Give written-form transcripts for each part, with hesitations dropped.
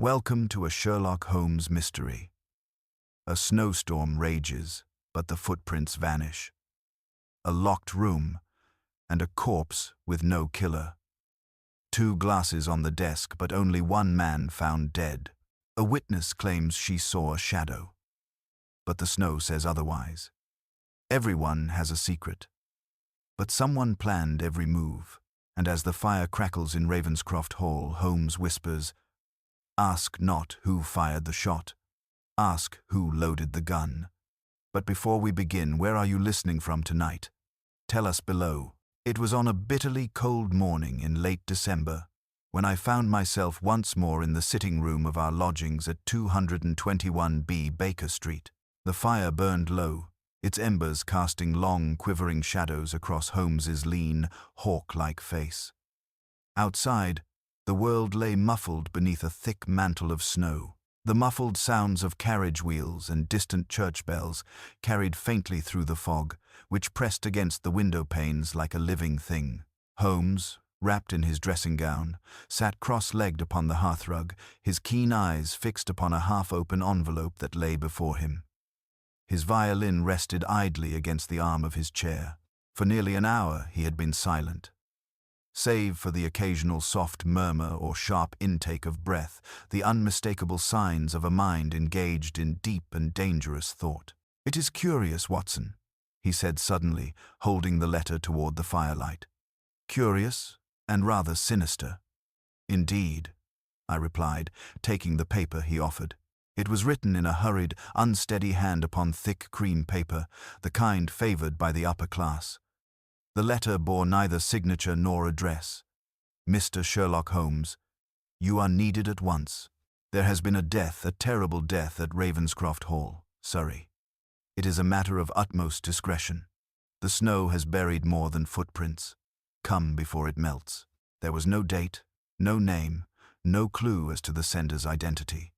Welcome to a Sherlock Holmes mystery. A snowstorm rages, but the footprints vanish. A locked room, and a corpse with no killer. 2 glasses on the desk, but only 1 man found dead. A witness claims she saw a shadow, but the snow says otherwise. Everyone has a secret, but someone planned every move, and as the fire crackles in Ravenscroft Hall, Holmes whispers, "Ask not who fired the shot. Ask who loaded the gun." But before we begin, where are you listening from tonight? Tell us below. It was on a bitterly cold morning in late December when I found myself once more in the sitting room of our lodgings at 221B Baker Street. The fire burned low, its embers casting long, quivering shadows across Holmes's lean, hawk-like face. Outside, the world lay muffled beneath a thick mantle of snow. The muffled sounds of carriage wheels and distant church bells carried faintly through the fog, which pressed against the window panes like a living thing. Holmes, wrapped in his dressing gown, sat cross-legged upon the hearthrug, his keen eyes fixed upon a half-open envelope that lay before him. His violin rested idly against the arm of his chair. For nearly an hour he had been silent. Save for the occasional soft murmur or sharp intake of breath, the unmistakable signs of a mind engaged in deep and dangerous thought. "It is curious, Watson," he said suddenly, holding the letter toward the firelight. "Curious and rather sinister." "Indeed," I replied, taking the paper he offered. It was written in a hurried, unsteady hand upon thick cream paper, the kind favored by the upper class. The letter bore neither signature nor address. "Mr. Sherlock Holmes, you are needed at once. There has been a death, a terrible death at Ravenscroft Hall, Surrey. It is a matter of utmost discretion. The snow has buried more than footprints. Come before it melts." There was no date, no name, no clue as to the sender's identity.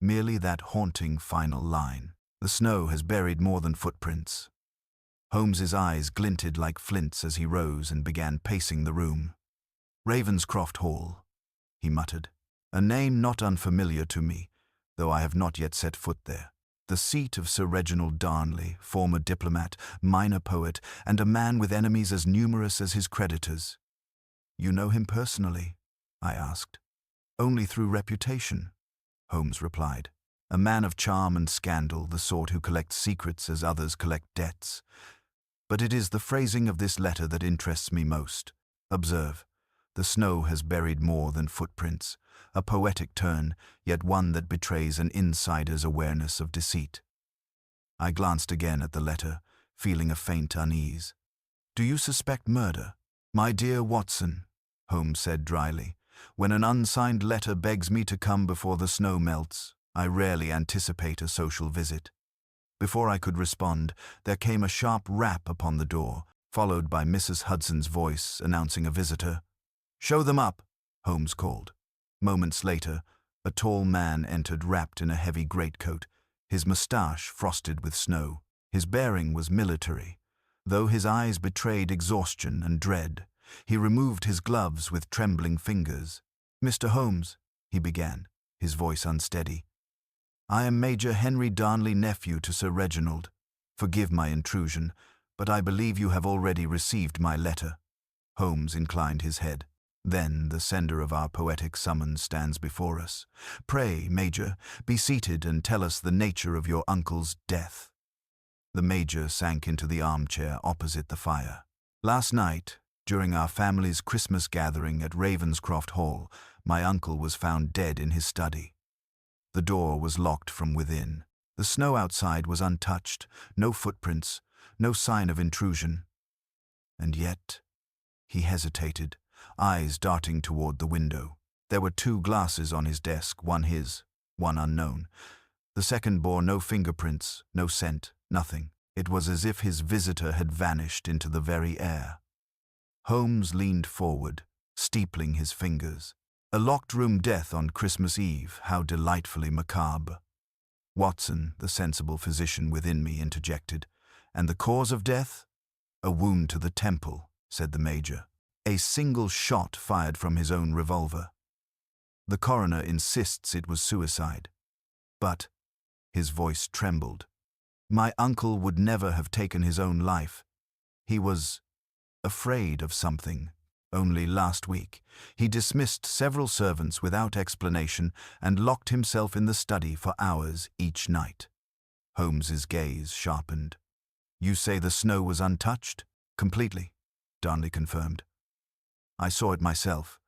Merely that haunting final line. "The snow has buried more than footprints." Holmes's eyes glinted like flints as he rose and began pacing the room. "Ravenscroft Hall," he muttered. "A name not unfamiliar to me, though I have not yet set foot there. The seat of Sir Reginald Darnley, former diplomat, minor poet, and a man with enemies as numerous as his creditors." "You know him personally?" I asked. "Only through reputation," Holmes replied. "A man of charm and scandal, the sort who collects secrets as others collect debts. But it is the phrasing of this letter that interests me most. Observe, the snow has buried more than footprints, a poetic turn, yet one that betrays an insider's awareness of deceit." I glanced again at the letter, feeling a faint unease. "Do you suspect murder?" "My dear Watson," Holmes said dryly, "when an unsigned letter begs me to come before the snow melts, I rarely anticipate a social visit." Before I could respond, there came a sharp rap upon the door, followed by Mrs. Hudson's voice announcing a visitor. "Show them up," Holmes called. Moments later, a tall man entered wrapped in a heavy greatcoat, his moustache frosted with snow. His bearing was military, though his eyes betrayed exhaustion and dread. He removed his gloves with trembling fingers. "Mr. Holmes," he began, his voice unsteady. "I am Major Henry Darnley, nephew to Sir Reginald. Forgive my intrusion, but I believe you have already received my letter." Holmes inclined his head. "Then the sender of our poetic summons stands before us. Pray, Major, be seated and tell us the nature of your uncle's death." The Major sank into the armchair opposite the fire. "Last night, during our family's Christmas gathering at Ravenscroft Hall, my uncle was found dead in his study. The door was locked from within. The snow outside was untouched, no footprints, no sign of intrusion. And yet," he hesitated, eyes darting toward the window. "There were 2 glasses on his desk, one his, one unknown. The second bore no fingerprints, no scent, nothing. It was as if his visitor had vanished into the very air." Holmes leaned forward, steepling his fingers. "A locked-room death on Christmas Eve, how delightfully macabre." Watson, the sensible physician within me, interjected. "And the cause of death?" "A wound to the temple," said the Major. "A single shot fired from his own revolver." The coroner insists it was suicide. But, his voice trembled, my uncle would never have taken his own life. He was afraid of something. Only last week, he dismissed several servants without explanation and locked himself in the study for hours each night. Holmes's gaze sharpened. You say the snow was untouched? Completely, Darnley confirmed. I saw it myself.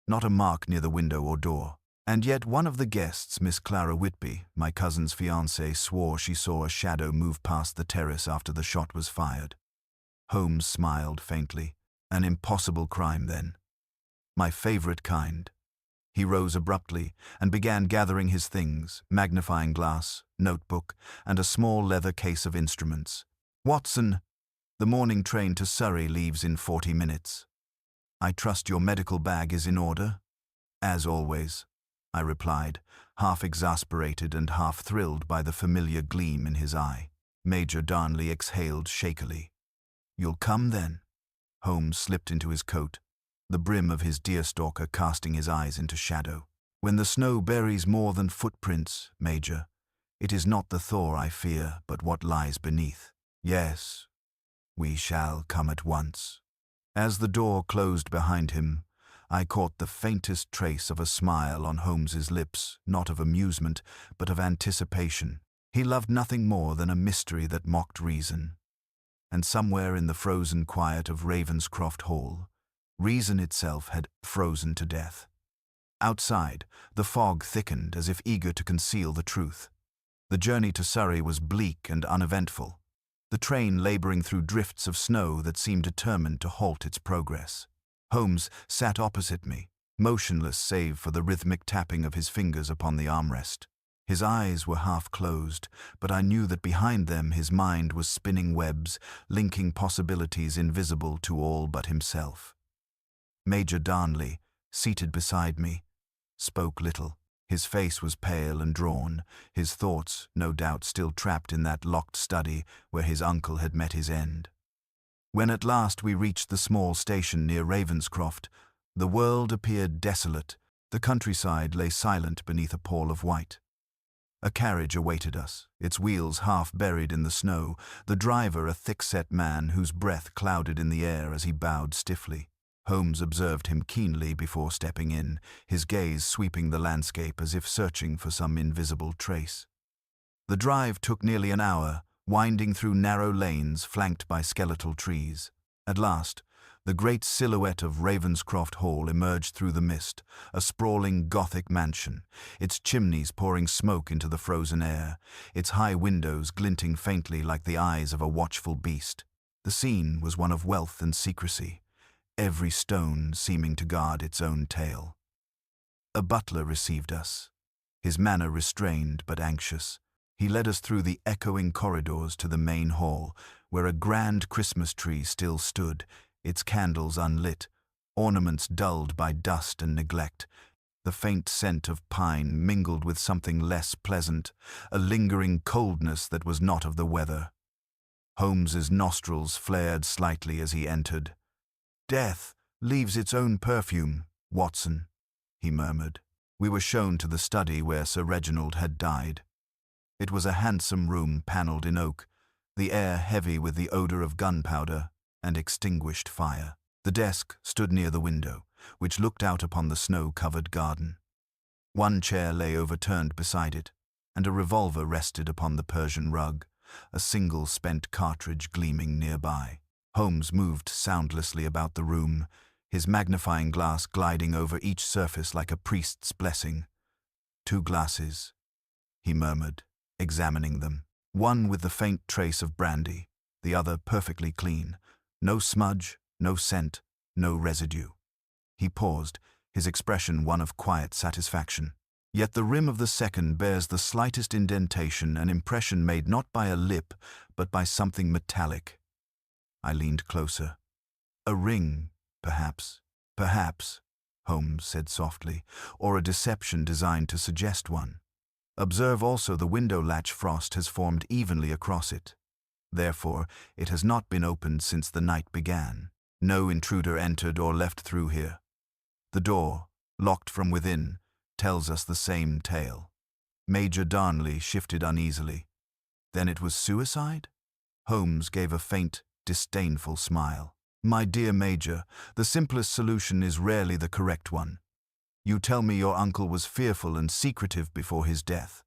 Not a mark near the window or door. And yet one of the guests, Miss Clara Whitby, my cousin's fiancée, swore she saw a shadow move past the terrace after the shot was fired. Holmes smiled faintly. An impossible crime, then. My favorite kind. He rose abruptly and began gathering his things, magnifying glass, notebook, and a small leather case of instruments. Watson, the morning train to Surrey leaves in 40 minutes. I trust your medical bag is in order? As always, I replied, half exasperated and half thrilled by the familiar gleam in his eye. Major Darnley exhaled shakily. You'll come, then? Holmes slipped into his coat, the brim of his deerstalker casting his eyes into shadow. When the snow buries more than footprints, Major, it is not the thaw I fear, but what lies beneath. Yes, we shall come at once. As the door closed behind him, I caught the faintest trace of a smile on Holmes's lips, not of amusement, but of anticipation. He loved nothing more than a mystery that mocked reason. And somewhere in the frozen quiet of Ravenscroft Hall, reason itself had frozen to death. Outside, the fog thickened as if eager to conceal the truth. The journey to Surrey was bleak and uneventful, the train laboring through drifts of snow that seemed determined to halt its progress. Holmes sat opposite me, motionless save for the rhythmic tapping of his fingers upon the armrest. His eyes were half closed, but I knew that behind them his mind was spinning webs, linking possibilities invisible to all but himself. Major Darnley, seated beside me, spoke little. His face was pale and drawn, his thoughts, no doubt, still trapped in that locked study where his uncle had met his end. When at last we reached the small station near Ravenscroft, the world appeared desolate. The countryside lay silent beneath a pall of white. A carriage awaited us, its wheels half buried in the snow, the driver a thick-set man whose breath clouded in the air as he bowed stiffly. Holmes observed him keenly before stepping in, his gaze sweeping the landscape as if searching for some invisible trace. The drive took nearly an hour, winding through narrow lanes flanked by skeletal trees. At last, the great silhouette of Ravenscroft Hall emerged through the mist, a sprawling Gothic mansion, its chimneys pouring smoke into the frozen air, its high windows glinting faintly like the eyes of a watchful beast. The scene was one of wealth and secrecy, every stone seeming to guard its own tale. A butler received us, his manner restrained but anxious. He led us through the echoing corridors to the main hall, where a grand Christmas tree still stood, its candles unlit, ornaments dulled by dust and neglect. The faint scent of pine mingled with something less pleasant, a lingering coldness that was not of the weather. Holmes's nostrils flared slightly as he entered. "Death leaves its own perfume, Watson," he murmured. We were shown to the study where Sir Reginald had died. It was a handsome room panelled in oak, the air heavy with the odour of gunpowder and extinguished fire. The desk stood near the window, which looked out upon the snow-covered garden. One chair lay overturned beside it, and a revolver rested upon the Persian rug, a single spent cartridge gleaming nearby. Holmes moved soundlessly about the room, his magnifying glass gliding over each surface like a priest's blessing. "2 glasses," he murmured, examining them. One with the faint trace of brandy, the other perfectly clean. No smudge, no scent, no residue. He paused, his expression one of quiet satisfaction. Yet the rim of the second bears the slightest indentation, an impression made not by a lip, but by something metallic. I leaned closer. "A ring, perhaps." "Perhaps," Holmes said softly, "or a deception designed to suggest one. Observe also the window latch frost has formed evenly across it. Therefore, it has not been opened since the night began. No intruder entered or left through here. The door, locked from within, tells us the same tale. Major Darnley shifted uneasily. Then it was suicide? Holmes gave a faint, disdainful smile. My dear Major, the simplest solution is rarely the correct one. You tell me your uncle was fearful and secretive before his death.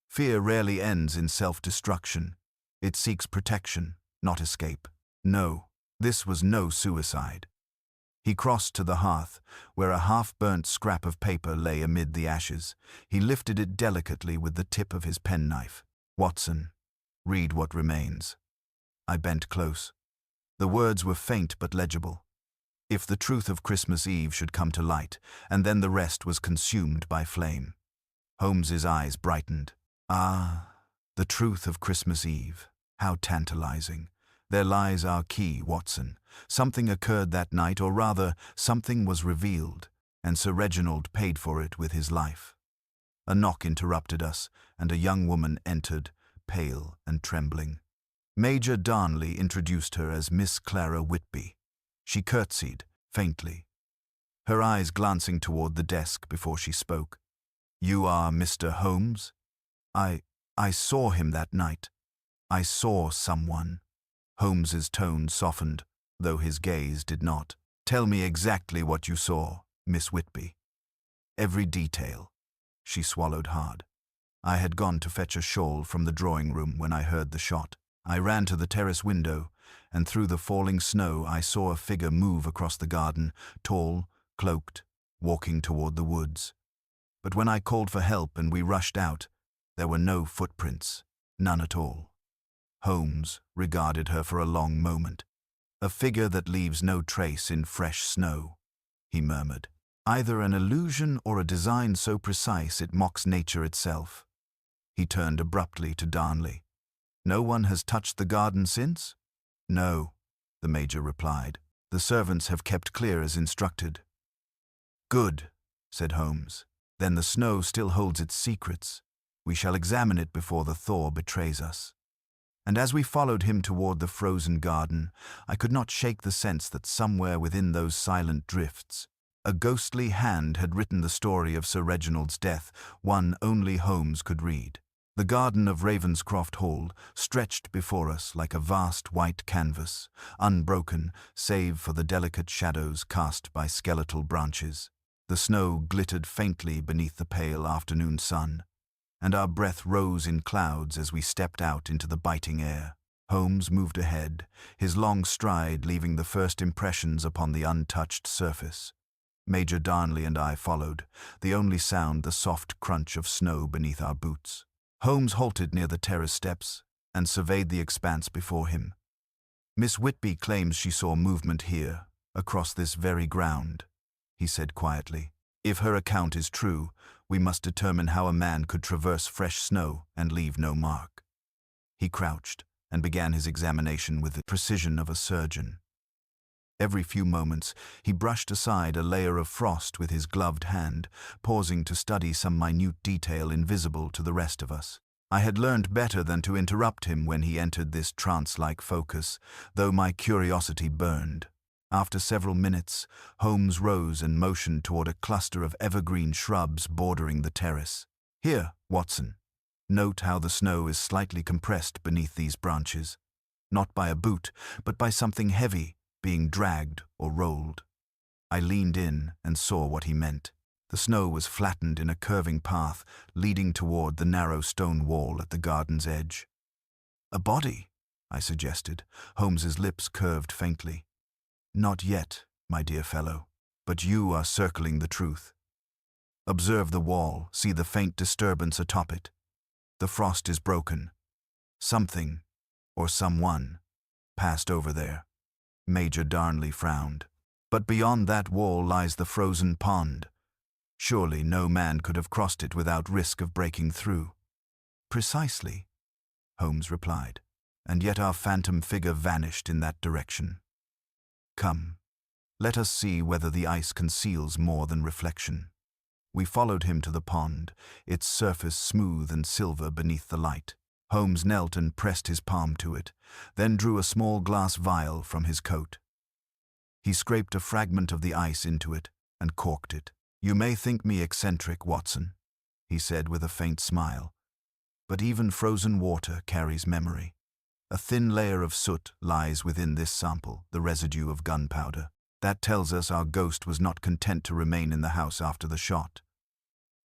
Fear rarely ends in self-destruction. It seeks protection, not escape. No, this was no suicide. He crossed to the hearth, where a half-burnt scrap of paper lay amid the ashes. He lifted it delicately with the tip of his penknife. Watson, read what remains. I bent close. The words were faint but legible. If the truth of Christmas Eve should come to light, and then the rest was consumed by flame. Holmes's eyes brightened. Ah, the truth of Christmas Eve. How tantalizing. There lies our key, Watson. Something occurred that night, or rather, something was revealed, and Sir Reginald paid for it with his life. A knock interrupted us, and a young woman entered, pale and trembling. Major Darnley introduced her as Miss Clara Whitby. She curtsied, faintly, her eyes glancing toward the desk before she spoke. You are Mr. Holmes? I saw him that night. I saw someone. Holmes's tone softened, though his gaze did not. Tell me exactly what you saw, Miss Whitby. Every detail. She swallowed hard. I had gone to fetch a shawl from the drawing-room when I heard the shot. I ran to the terrace window, and through the falling snow I saw a figure move across the garden, tall, cloaked, walking toward the woods. But when I called for help and we rushed out, there were no footprints, none at all. Holmes regarded her for a long moment. A figure that leaves no trace in fresh snow, he murmured. Either an illusion or a design so precise it mocks nature itself. He turned abruptly to Darnley. No one has touched the garden since? No, the Major replied. The servants have kept clear as instructed. Good, said Holmes. Then the snow still holds its secrets. We shall examine it before the thaw betrays us. And as we followed him toward the frozen garden, I could not shake the sense that somewhere within those silent drifts, a ghostly hand had written the story of Sir Reginald's death, one only Holmes could read. The garden of Ravenscroft Hall stretched before us like a vast white canvas, unbroken save for the delicate shadows cast by skeletal branches. The snow glittered faintly beneath the pale afternoon sun, and our breath rose in clouds as we stepped out into the biting air. Holmes moved ahead, his long stride leaving the first impressions upon the untouched surface. Major Darnley and I followed, the only sound the soft crunch of snow beneath our boots. Holmes halted near the terrace steps and surveyed the expanse before him. Miss Whitby claims she saw movement here, across this very ground, he said quietly. If her account is true, we must determine how a man could traverse fresh snow and leave no mark. He crouched and began his examination with the precision of a surgeon. Every few moments, he brushed aside a layer of frost with his gloved hand, pausing to study some minute detail invisible to the rest of us. I had learned better than to interrupt him when he entered this trance-like focus, though my curiosity burned. After several minutes, Holmes rose and motioned toward a cluster of evergreen shrubs bordering the terrace. Here, Watson. Note how the snow is slightly compressed beneath these branches, not by a boot, but by something heavy, being dragged or rolled. I leaned in and saw what he meant. The snow was flattened in a curving path leading toward the narrow stone wall at the garden's edge. A body, I suggested. Holmes's lips curved faintly. Not yet, my dear fellow, but you are circling the truth. Observe the wall, see the faint disturbance atop it. The frost is broken. Something, or someone, passed over there. Major Darnley frowned. But beyond that wall lies the frozen pond. Surely no man could have crossed it without risk of breaking through. Precisely, Holmes replied, and yet our phantom figure vanished in that direction. Come, let us see whether the ice conceals more than reflection. We followed him to the pond, its surface smooth and silver beneath the light. Holmes knelt and pressed his palm to it, then drew a small glass vial from his coat. He scraped a fragment of the ice into it and corked it. You may think me eccentric, Watson, he said with a faint smile, but even frozen water carries memory. A thin layer of soot lies within this sample, the residue of gunpowder. That tells us our ghost was not content to remain in the house after the shot.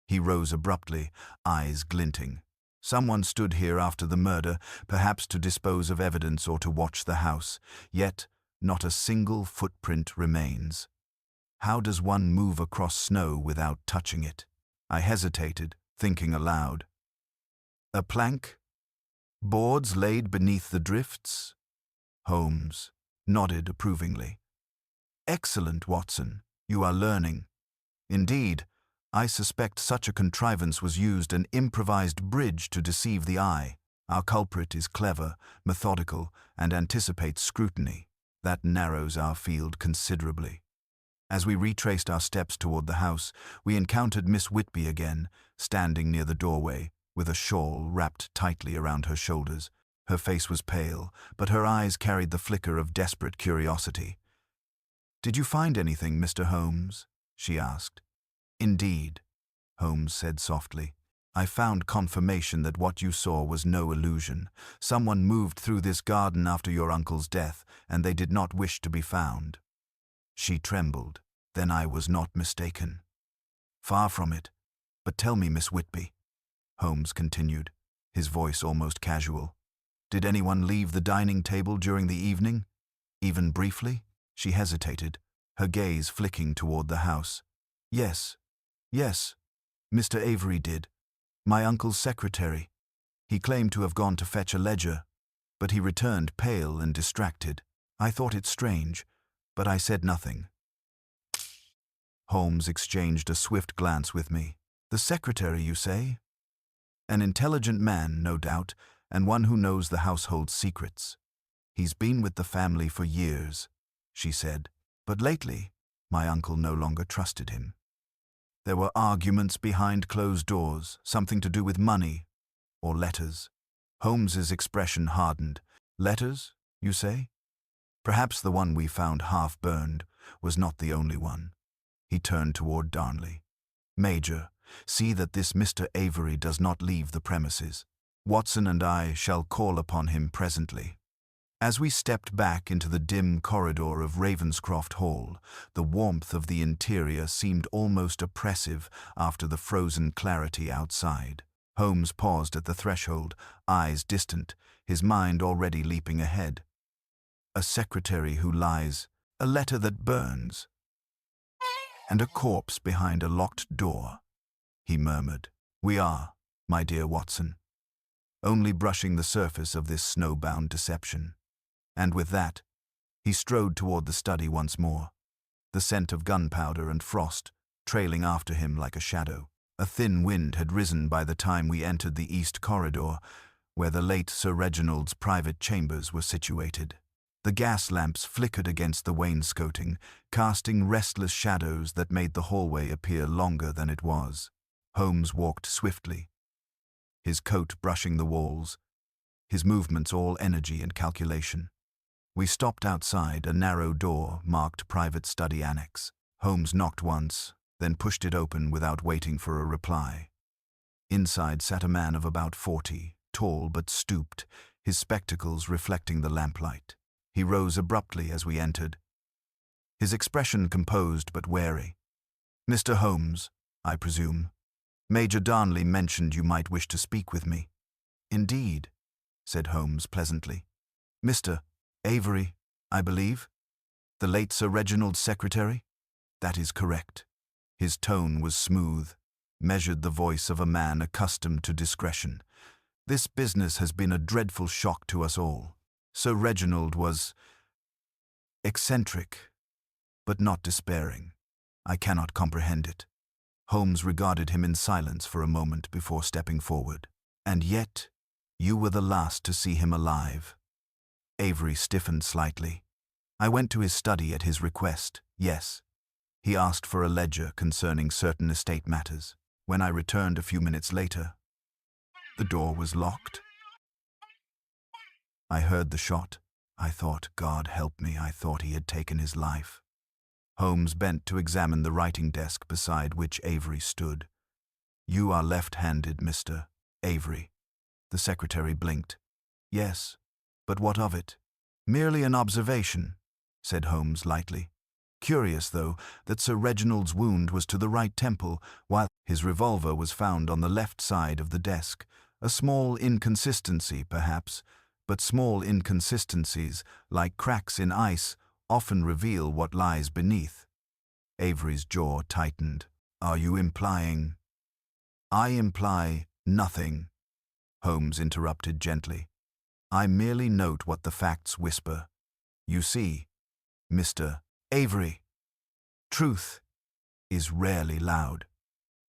He rose abruptly, eyes glinting. Someone stood here after the murder, perhaps to dispose of evidence or to watch the house, yet not a single footprint remains. How does one move across snow without touching it? I hesitated, thinking aloud. A plank? Boards laid beneath the drifts? Holmes nodded approvingly. Excellent, Watson. You are learning. Indeed, I suspect such a contrivance was used, an improvised bridge to deceive the eye. Our culprit is clever, methodical, and anticipates scrutiny. That narrows our field considerably. As we retraced our steps toward the house, we encountered Miss Whitby again, standing near the doorway, with a shawl wrapped tightly around her shoulders. Her face was pale, but her eyes carried the flicker of desperate curiosity. "Did you find anything, Mr. Holmes?" she asked. "Indeed," Holmes said softly. "I found confirmation that what you saw was no illusion. Someone moved through this garden after your uncle's death, and they did not wish to be found." She trembled. Then I was not mistaken. "Far from it. But tell me, Miss Whitby," Holmes continued, his voice almost casual. "Did anyone leave the dining table during the evening? Even briefly?" She hesitated, her gaze flicking toward the house. Yes, Mr. Avery did. My uncle's secretary. He claimed to have gone to fetch a ledger, but he returned pale and distracted. I thought it strange, but I said nothing." Holmes exchanged a swift glance with me. "The secretary, you say? An intelligent man, no doubt, and one who knows the household's secrets. He's been with the family for years," she said, "but lately my uncle no longer trusted him. There were arguments behind closed doors, something to do with money or letters." Holmes's expression hardened. "Letters, you say? Perhaps the one we found half-burned was not the only one." He turned toward Darnley. "Major, see that this Mr. Avery does not leave the premises. Watson and I shall call upon him presently." As we stepped back into the dim corridor of Ravenscroft Hall, the warmth of the interior seemed almost oppressive after the frozen clarity outside. Holmes paused at the threshold, eyes distant, his mind already leaping ahead. "A secretary who lies, a letter that burns, and a corpse behind a locked door," he murmured. "We are, my dear Watson, only brushing the surface of this snowbound deception." And with that, he strode toward the study once more, the scent of gunpowder and frost trailing after him like a shadow. A thin wind had risen by the time we entered the east corridor, where the late Sir Reginald's private chambers were situated. The gas lamps flickered against the wainscoting, casting restless shadows that made the hallway appear longer than it was. Holmes walked swiftly, his coat brushing the walls, his movements all energy and calculation. We stopped outside a narrow door marked Private Study Annex. Holmes knocked once, then pushed it open without waiting for a reply. Inside sat a man of about 40, tall but stooped, his spectacles reflecting the lamplight. He rose abruptly as we entered, his expression composed but wary. "Mr. Holmes, I presume. Major Darnley mentioned you might wish to speak with me." "Indeed," said Holmes pleasantly. "Mr. Avery, I believe? The late Sir Reginald's secretary?" "That is correct." His tone was smooth, measured the voice of a man accustomed to discretion. "This business has been a dreadful shock to us all. Sir Reginald was eccentric, but not despairing. I cannot comprehend it." Holmes regarded him in silence for a moment before stepping forward. "And yet, you were the last to see him alive." Avery stiffened slightly. "I went to his study at his request, yes. He asked for a ledger concerning certain estate matters. When I returned a few minutes later, the door was locked. I heard the shot. I thought, God help me, I thought he had taken his life." Holmes bent to examine the writing desk beside which Avery stood. "You are left-handed, Mr. Avery." The secretary blinked. "Yes, but what of it?" "Merely an observation," said Holmes lightly. "Curious, though, that Sir Reginald's wound was to the right temple, while his revolver was found on the left side of the desk. A small inconsistency, perhaps, but small inconsistencies, like cracks in ice, often reveal what lies beneath." Avery's jaw tightened. "Are you implying—" "I imply nothing," Holmes interrupted gently. "I merely note what the facts whisper. You see, Mr. Avery, truth is rarely loud."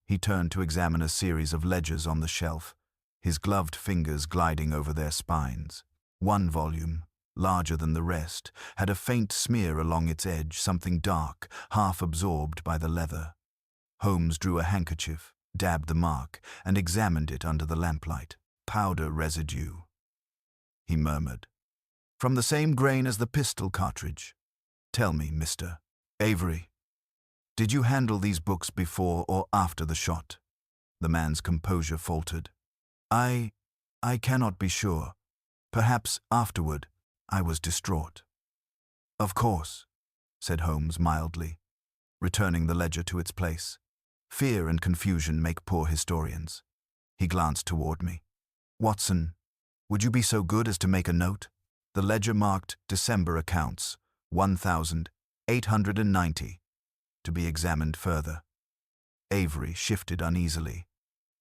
He turned to examine a series of ledgers on the shelf, his gloved fingers gliding over their spines. One volume, larger than the rest, had a faint smear along its edge, something dark, half absorbed by the leather. Holmes drew a handkerchief, dabbed the mark, and examined it under the lamplight. "Powder residue," he murmured. "From the same grain as the pistol cartridge. Tell me, Mr. Avery, did you handle these books before or after the shot?" The man's composure faltered. I cannot be sure. Perhaps afterward. I was distraught." "Of course," said Holmes mildly, returning the ledger to its place. "Fear and confusion make poor historians." He glanced toward me. "Watson, would you be so good as to make a note?" The ledger marked December accounts, 1,890, to be examined further. Avery shifted uneasily.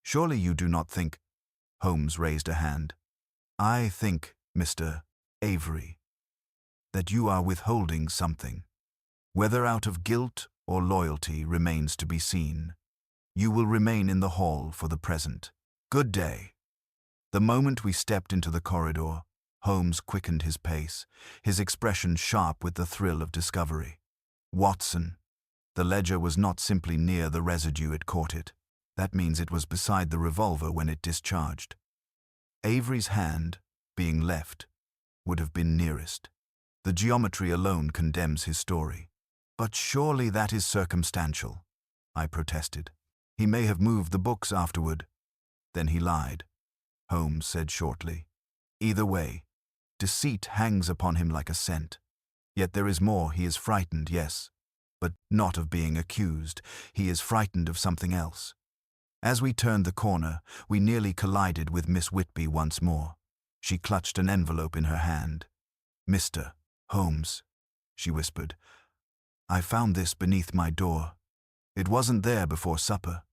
"Surely you do not think—" Holmes raised a hand. "I think, Mr. Avery, that you are withholding something. Whether out of guilt or loyalty remains to be seen. You will remain in the hall for the present. Good day." The moment we stepped into the corridor, Holmes quickened his pace, his expression sharp with the thrill of discovery. "Watson, the ledger was not simply near the residue it caught it. That means it was beside the revolver when it discharged. Avery's hand, being left, would have been nearest. The geometry alone condemns his story." "But surely that is circumstantial," I protested. "He may have moved the books afterward." "Then he lied," Holmes said shortly. "Either way, deceit hangs upon him like a scent. Yet there is more. He is frightened, yes, but not of being accused. He is frightened of something else." As we turned the corner, we nearly collided with Miss Whitby once more. She clutched an envelope in her hand. "Mr. Holmes," she whispered, "I found this beneath my door. It wasn't there before supper."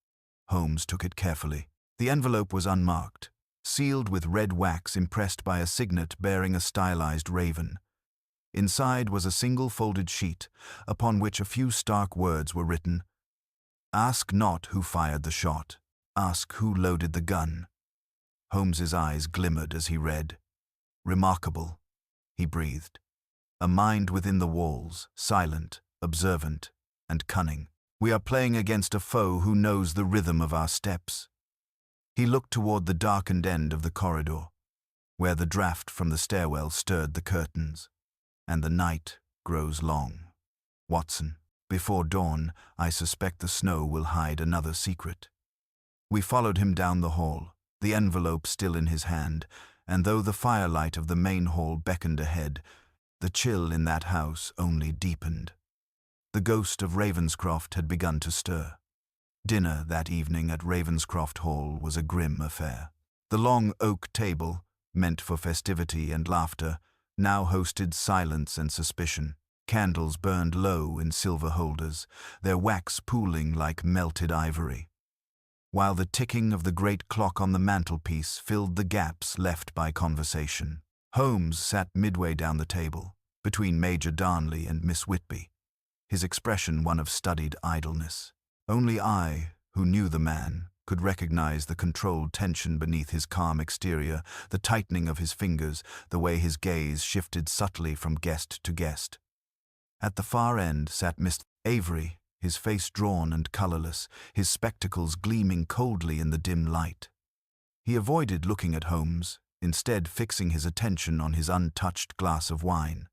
Holmes took it carefully. The envelope was unmarked, sealed with red wax impressed by a signet bearing a stylized raven. Inside was a single folded sheet, upon which a few stark words were written. "Ask not who fired the shot. Ask who loaded the gun." Holmes's eyes glimmered as he read. "Remarkable," he breathed. "A mind within the walls, silent, observant, and cunning. We are playing against a foe who knows the rhythm of our steps." He looked toward the darkened end of the corridor, where the draught from the stairwell stirred the curtains. "And the night grows long. Watson, before dawn, I suspect the snow will hide another secret." We followed him down the hall, the envelope still in his hand, and though the firelight of the main hall beckoned ahead, the chill in that house only deepened. The ghost of Ravenscroft had begun to stir. Dinner that evening at Ravenscroft Hall was a grim affair. The long oak table, meant for festivity and laughter, now hosted silence and suspicion. Candles burned low in silver holders, their wax pooling like melted ivory, while the ticking of the great clock on the mantelpiece filled the gaps left by conversation. Holmes sat midway down the table, between Major Darnley and Miss Whitby, his expression one of studied idleness. Only I, who knew the man, could recognize the controlled tension beneath his calm exterior, the tightening of his fingers, the way his gaze shifted subtly from guest to guest. At the far end sat Mr. Avery, his face drawn and colorless, his spectacles gleaming coldly in the dim light. He avoided looking at Holmes, instead fixing his attention on his untouched glass of wine.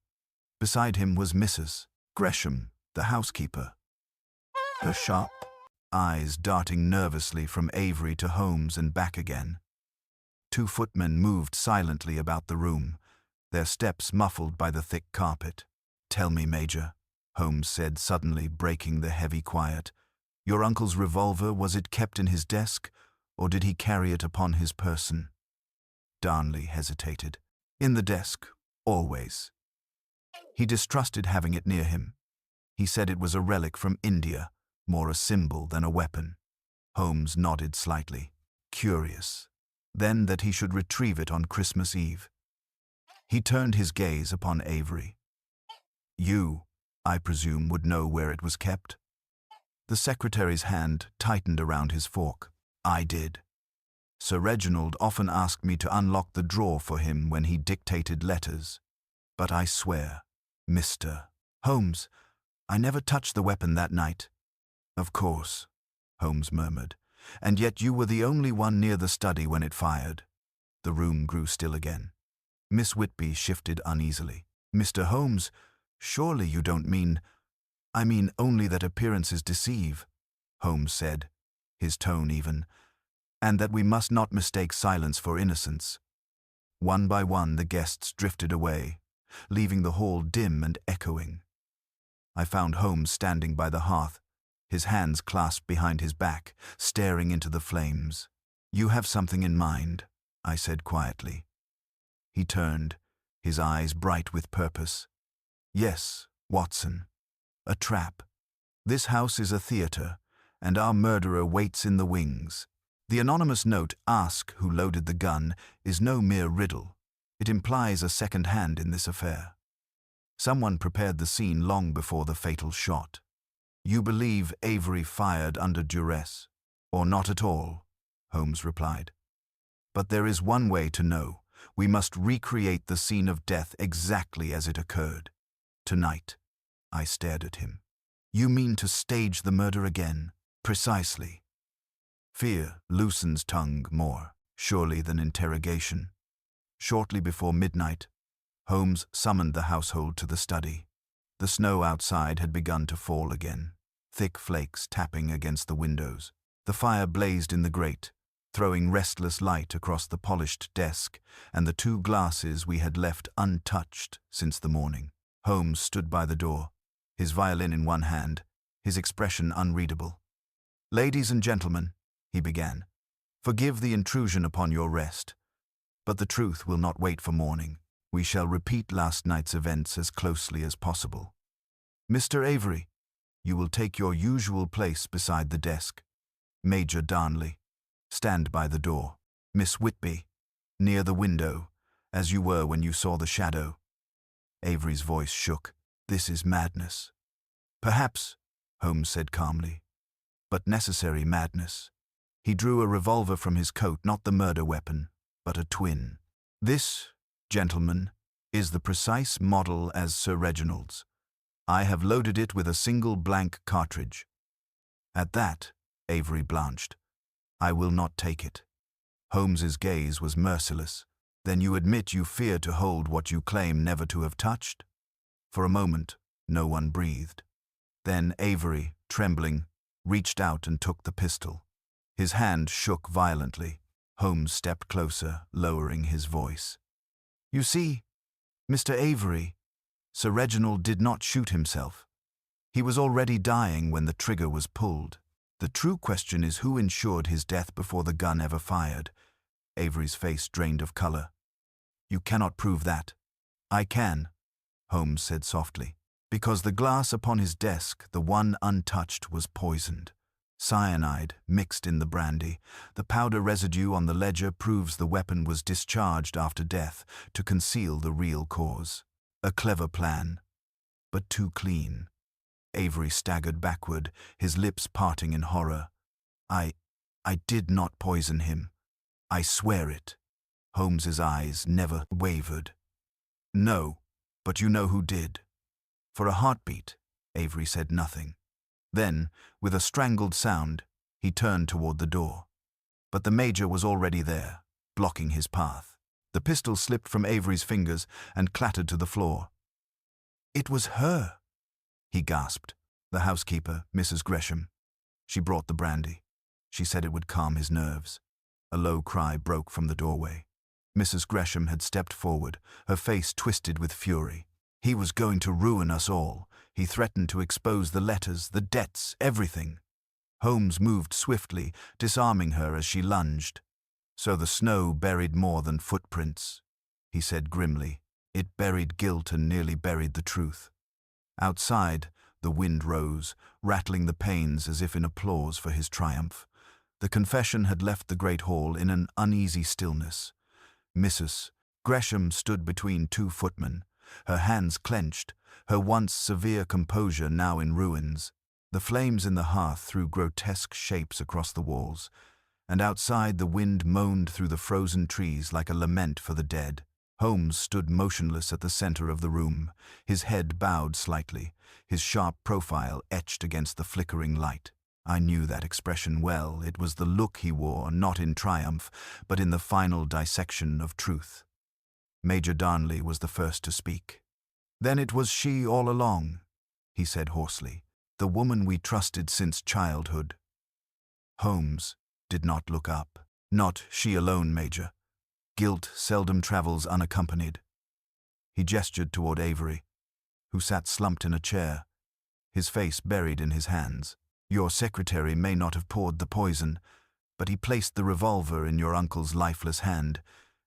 Beside him was Mrs. Gresham, The housekeeper, her sharp eyes darting nervously from Avery to Holmes and back again. Two footmen moved silently about the room, their steps muffled by the thick carpet. "Tell me, Major," Holmes said suddenly, breaking the heavy quiet. "Your uncle's revolver, was it kept in his desk, or did he carry it upon his person?" Darnley hesitated. "In the desk, always. He distrusted having it near him. He said it was a relic from India, more a symbol than a weapon." Holmes nodded slightly. "Curious. Then that he should retrieve it on Christmas Eve." He turned his gaze upon Avery. "You, I presume, would know where it was kept?" The secretary's hand tightened around his fork. "I did. Sir Reginald often asked me to unlock the drawer for him when he dictated letters. But I swear, Mr. Holmes, I never touched the weapon that night." "Of course," Holmes murmured, "and yet you were the only one near the study when it fired." The room grew still again. Miss Whitby shifted uneasily. "Mr. Holmes, surely you don't mean—" "I mean only that appearances deceive," Holmes said, his tone even, "and that we must not mistake silence for innocence." One by one the guests drifted away, leaving the hall dim and echoing. I found Holmes standing by the hearth, his hands clasped behind his back, staring into the flames. "You have something in mind," I said quietly. He turned, his eyes bright with purpose. "Yes, Watson. A trap. This house is a theater, and our murderer waits in the wings. The anonymous note, 'Ask who loaded the gun,' is no mere riddle. It implies a second hand in this affair. Someone prepared the scene long before the fatal shot. You believe Avery fired under duress, or not at all," Holmes replied. "But there is one way to know. We must recreate the scene of death exactly as it occurred. Tonight." I stared at him. "You mean to stage the murder again?" "Precisely. Fear loosens tongue more, surely, than interrogation." Shortly before midnight, Holmes summoned the household to the study. The snow outside had begun to fall again, thick flakes tapping against the windows. The fire blazed in the grate, throwing restless light across the polished desk and the two glasses we had left untouched since the morning. Holmes stood by the door, his violin in one hand, his expression unreadable. "Ladies and gentlemen," he began, "forgive the intrusion upon your rest. But the truth will not wait for morning. We shall repeat last night's events as closely as possible. Mr. Avery, you will take your usual place beside the desk. Major Darnley, stand by the door. Miss Whitby, near the window, as you were when you saw the shadow." Avery's voice shook. "This is madness." "Perhaps," Holmes said calmly, "but necessary madness." He drew a revolver from his coat, not the murder weapon, but a twin. "This, gentlemen, is the precise model as Sir Reginald's. I have loaded it with a single blank cartridge." At that, Avery blanched. "I will not take it." Holmes's gaze was merciless. "Then you admit you fear to hold what you claim never to have touched?" For a moment, no one breathed. Then Avery, trembling, reached out and took the pistol. His hand shook violently. Holmes stepped closer, lowering his voice. "You see, Mr. Avery, Sir Reginald did not shoot himself. He was already dying when the trigger was pulled. The true question is who ensured his death before the gun ever fired." Avery's face drained of color. "You cannot prove that." "I can," Holmes said softly, "because the glass upon his desk, the one untouched, was poisoned. Cyanide mixed in the brandy. The powder residue on the ledger proves the weapon was discharged after death to conceal the real cause. A clever plan, but too clean." Avery staggered backward, his lips parting in horror. I did not poison him. I swear it." Holmes's eyes never wavered. "No, but you know who did." For a heartbeat, Avery said nothing. Then, with a strangled sound, he turned toward the door. But the Major was already there, blocking his path. The pistol slipped from Avery's fingers and clattered to the floor. "It was her," he gasped. The housekeeper, Mrs. Gresham. She brought the brandy. She said it would calm his nerves. A low cry broke from the doorway. Mrs. Gresham had stepped forward, her face twisted with fury. He was going to ruin us all. He threatened to expose the letters, the debts, everything. Holmes moved swiftly, disarming her as she lunged. So the snow buried more than footprints, he said grimly. It buried guilt and nearly buried the truth. Outside, the wind rose, rattling the panes as if in applause for his triumph. The confession had left the great hall in an uneasy stillness. Mrs. Gresham stood between two footmen, her hands clenched, her once severe composure now in ruins. The flames in the hearth threw grotesque shapes across the walls, and outside the wind moaned through the frozen trees like a lament for the dead. Holmes stood motionless at the center of the room, his head bowed slightly, his sharp profile etched against the flickering light. I knew that expression well. It was the look he wore, not in triumph, but in the final dissection of truth. Major Darnley was the first to speak. "Then it was she all along," he said hoarsely, "the woman we trusted since childhood." Holmes did not look up. "Not she alone, Major. Guilt seldom travels unaccompanied." He gestured toward Avery, who sat slumped in a chair, his face buried in his hands. "Your secretary may not have poured the poison, but he placed the revolver in your uncle's lifeless hand,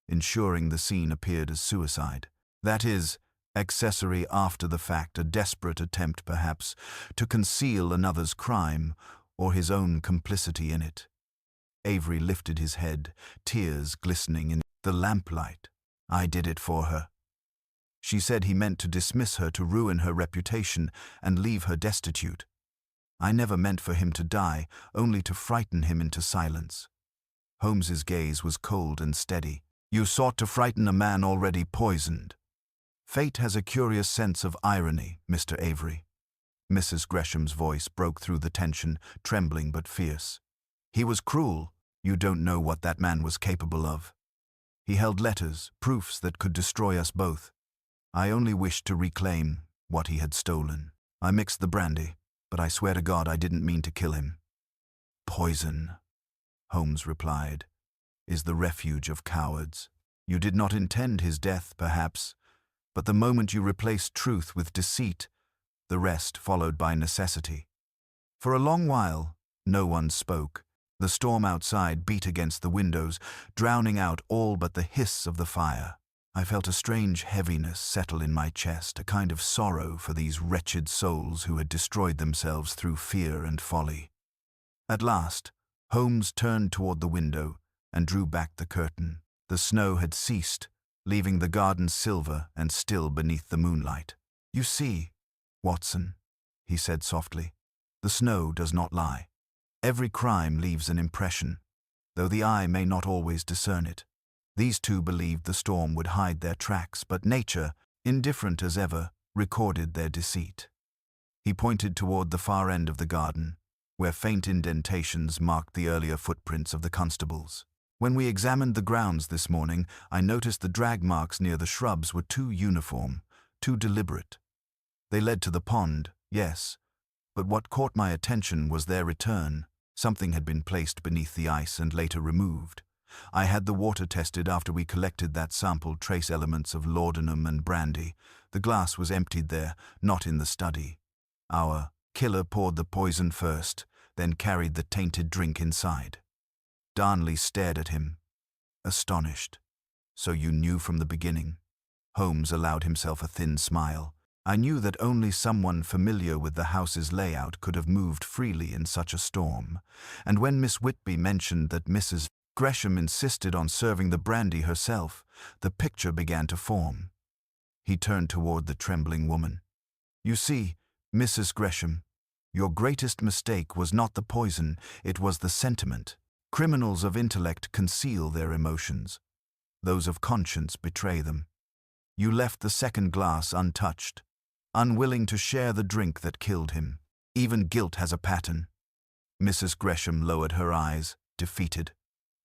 ensuring the scene appeared as suicide. That is, accessory after the fact, a desperate attempt, perhaps, to conceal another's crime or his own complicity in it." Avery lifted his head, tears glistening in the lamplight. "I did it for her. She said he meant to dismiss her, to ruin her reputation and leave her destitute. I never meant for him to die, only to frighten him into silence." Holmes's gaze was cold and steady. "You sought to frighten a man already poisoned. Fate has a curious sense of irony, Mr. Avery." Mrs. Gresham's voice broke through the tension, trembling but fierce. "He was cruel. You don't know what that man was capable of. He held letters, proofs that could destroy us both. I only wished to reclaim what he had stolen. I mixed the brandy, but I swear to God I didn't mean to kill him." "Poison," Holmes replied, "is the refuge of cowards. You did not intend his death, perhaps, but the moment you replaced truth with deceit, the rest followed by necessity." For a long while, no one spoke. The storm outside beat against the windows, drowning out all but the hiss of the fire. I felt a strange heaviness settle in my chest, a kind of sorrow for these wretched souls who had destroyed themselves through fear and folly. At last, Holmes turned toward the window and drew back the curtain. The snow had ceased, leaving the garden silver and still beneath the moonlight. "You see, Watson," he said softly, "the snow does not lie. Every crime leaves an impression, though the eye may not always discern it. These two believed the storm would hide their tracks, but nature, indifferent as ever, recorded their deceit." He pointed toward the far end of the garden, where faint indentations marked the earlier footprints of the constables. "When we examined the grounds this morning, I noticed the drag marks near the shrubs were too uniform, too deliberate. They led to the pond, yes, but what caught my attention was their return. Something had been placed beneath the ice and later removed. I had the water tested after we collected that sample, trace elements of laudanum and brandy. The glass was emptied there, not in the study. Our killer poured the poison first, then carried the tainted drink inside." Darnley stared at him, astonished. "So you knew from the beginning?" Holmes allowed himself a thin smile. "I knew that only someone familiar with the house's layout could have moved freely in such a storm, and when Miss Whitby mentioned that Mrs. Gresham insisted on serving the brandy herself, the picture began to form." He turned toward the trembling woman. "You see, Mrs. Gresham, your greatest mistake was not the poison, it was the sentiment. Criminals of intellect conceal their emotions. Those of conscience betray them. You left the second glass untouched, unwilling to share the drink that killed him. Even guilt has a pattern." Mrs. Gresham lowered her eyes, defeated.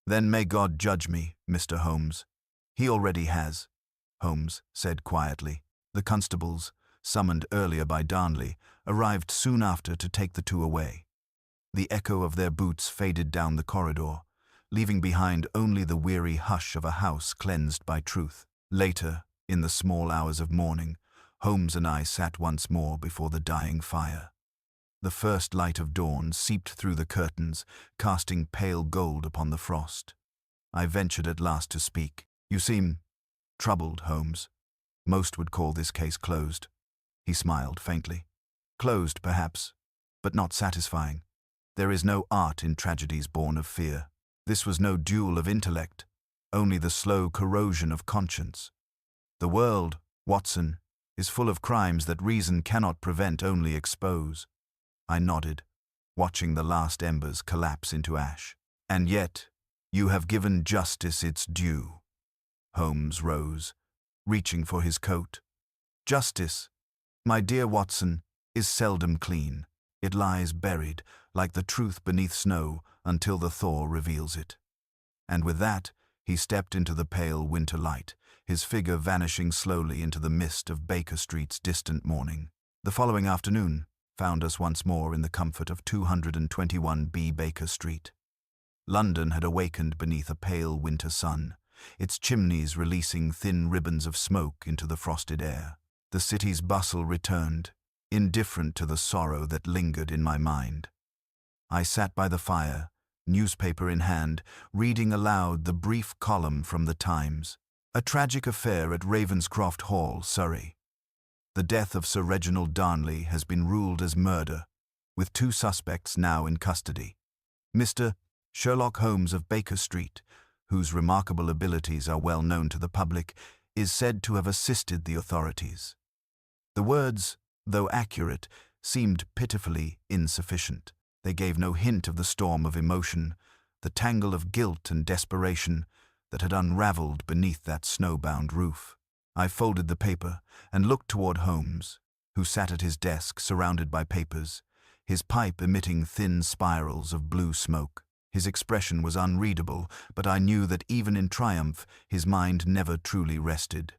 "Then may God judge me, Mr. Holmes." "He already has," Holmes said quietly. The constables, summoned earlier by Darnley, arrived soon after to take the two away. The echo of their boots faded down the corridor, leaving behind only the weary hush of a house cleansed by truth. Later, in the small hours of morning, Holmes and I sat once more before the dying fire. The first light of dawn seeped through the curtains, casting pale gold upon the frost. I ventured at last to speak. "You seem troubled, Holmes. Most would call this case closed." He smiled faintly. "Closed, perhaps, but not satisfying. There is no art in tragedies born of fear. This was no duel of intellect, only the slow corrosion of conscience. The world, Watson, is full of crimes that reason cannot prevent, only expose." I nodded, watching the last embers collapse into ash. "And yet, you have given justice its due." Holmes rose, reaching for his coat. "Justice, my dear Watson, is seldom clean. It lies buried, like the truth beneath snow, until the thaw reveals it." And with that, he stepped into the pale winter light, his figure vanishing slowly into the mist of Baker Street's distant morning. The following afternoon found us once more in the comfort of 221B Baker Street. London had awakened beneath a pale winter sun, its chimneys releasing thin ribbons of smoke into the frosted air. The city's bustle returned, indifferent to the sorrow that lingered in my mind. I sat by the fire, newspaper in hand, reading aloud the brief column from the Times. "A tragic affair at Ravenscroft Hall, Surrey. The death of Sir Reginald Darnley has been ruled as murder, with 2 suspects now in custody. Mr. Sherlock Holmes of Baker Street, whose remarkable abilities are well known to the public, is said to have assisted the authorities." The words, though accurate, seemed pitifully insufficient. They gave no hint of the storm of emotion, the tangle of guilt and desperation that had unraveled beneath that snowbound roof. I folded the paper and looked toward Holmes, who sat at his desk surrounded by papers, his pipe emitting thin spirals of blue smoke. His expression was unreadable, but I knew that even in triumph his mind never truly rested.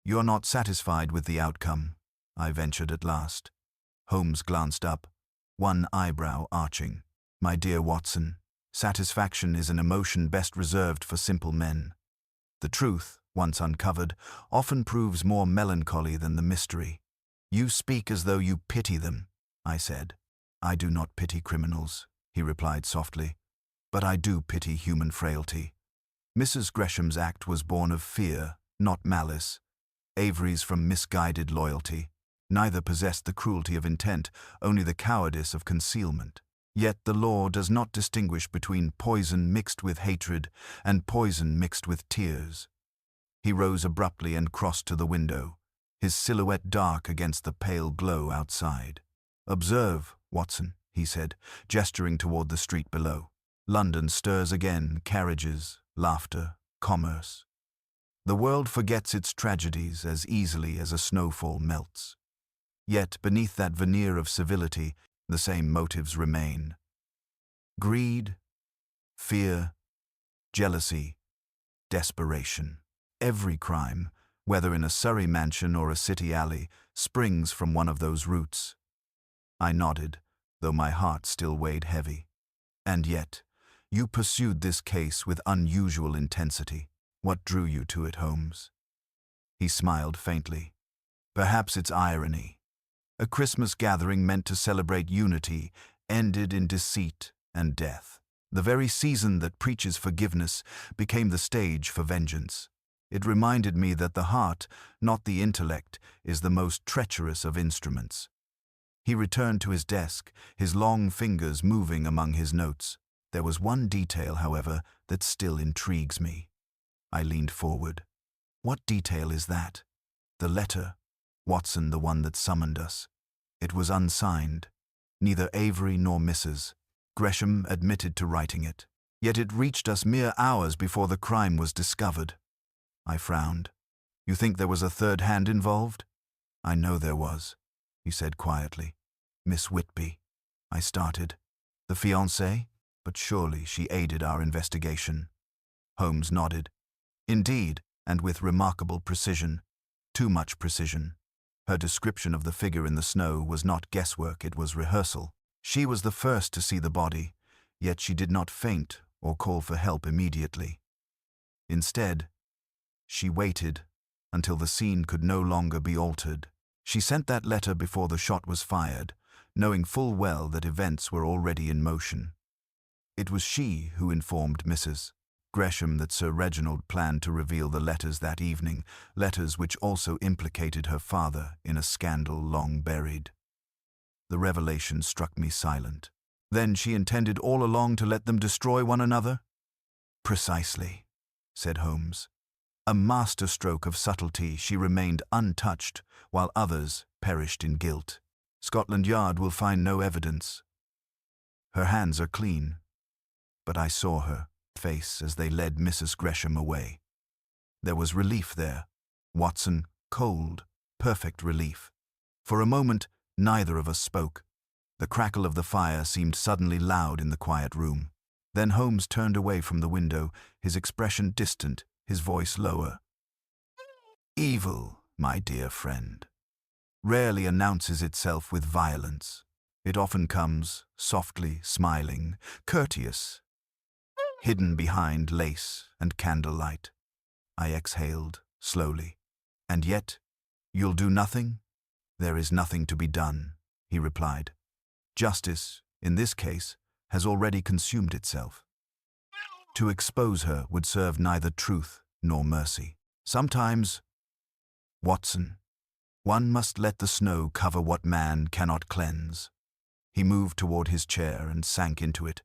"You're not satisfied with the outcome," I ventured at last. Holmes glanced up, one eyebrow arching. "My dear Watson, satisfaction is an emotion best reserved for simple men. The truth, once uncovered, often proves more melancholy than the mystery." "You speak as though you pity them," I said. "I do not pity criminals," he replied softly, "but I do pity human frailty. Mrs. Gresham's act was born of fear, not malice. Avery's from misguided loyalty. Neither possessed the cruelty of intent, only the cowardice of concealment. Yet the law does not distinguish between poison mixed with hatred and poison mixed with tears." He rose abruptly and crossed to the window, his silhouette dark against the pale glow outside. "Observe, Watson," he said, gesturing toward the street below. "London stirs again, carriages, laughter, commerce. The world forgets its tragedies as easily as a snowfall melts. Yet beneath that veneer of civility, the same motives remain. Greed, fear, jealousy, desperation. Every crime, whether in a Surrey mansion or a city alley, springs from one of those roots." I nodded, though my heart still weighed heavy. "And yet, you pursued this case with unusual intensity. What drew you to it, Holmes?" He smiled faintly. "Perhaps it's irony. A Christmas gathering meant to celebrate unity ended in deceit and death. The very season that preaches forgiveness became the stage for vengeance. It reminded me that the heart, not the intellect, is the most treacherous of instruments." He returned to his desk, his long fingers moving among his notes. "There was one detail, however, that still intrigues me." I leaned forward. "What detail is that?" "The letter, Watson, the one that summoned us. It was unsigned. Neither Avery nor Mrs. Gresham admitted to writing it. Yet it reached us mere hours before the crime was discovered." I frowned. "You think there was a third hand involved?" "I know there was," he said quietly. "Miss Whitby." I started. "The fiancée? But surely she aided our investigation." Holmes nodded. "Indeed, and with remarkable precision. Too much precision. Her description of the figure in the snow was not guesswork, it was rehearsal. She was the first to see the body, yet she did not faint or call for help immediately. Instead, she waited until the scene could no longer be altered. She sent that letter before the shot was fired, knowing full well that events were already in motion. It was she who informed Mrs. Gresham that Sir Reginald planned to reveal the letters that evening, letters which also implicated her father in a scandal long buried. The revelation struck me silent. Then she intended all along to let them destroy one another? Precisely, said Holmes. A masterstroke of subtlety, she remained untouched, while others perished in guilt. Scotland Yard will find no evidence. Her hands are clean, but I saw her face as they led Mrs. Gresham away. There was relief there. Watson, cold, perfect relief. For a moment, neither of us spoke. The crackle of the fire seemed suddenly loud in the quiet room. Then Holmes turned away from the window, his expression distant, his voice lower. Evil, my dear friend, rarely announces itself with violence. It often comes softly, smiling, courteous, hidden behind lace and candlelight. I exhaled slowly. And yet, you'll do nothing? There is nothing to be done, he replied. Justice, in this case, has already consumed itself. To expose her would serve neither truth nor mercy. Sometimes, Watson, one must let the snow cover what man cannot cleanse. He moved toward his chair and sank into it,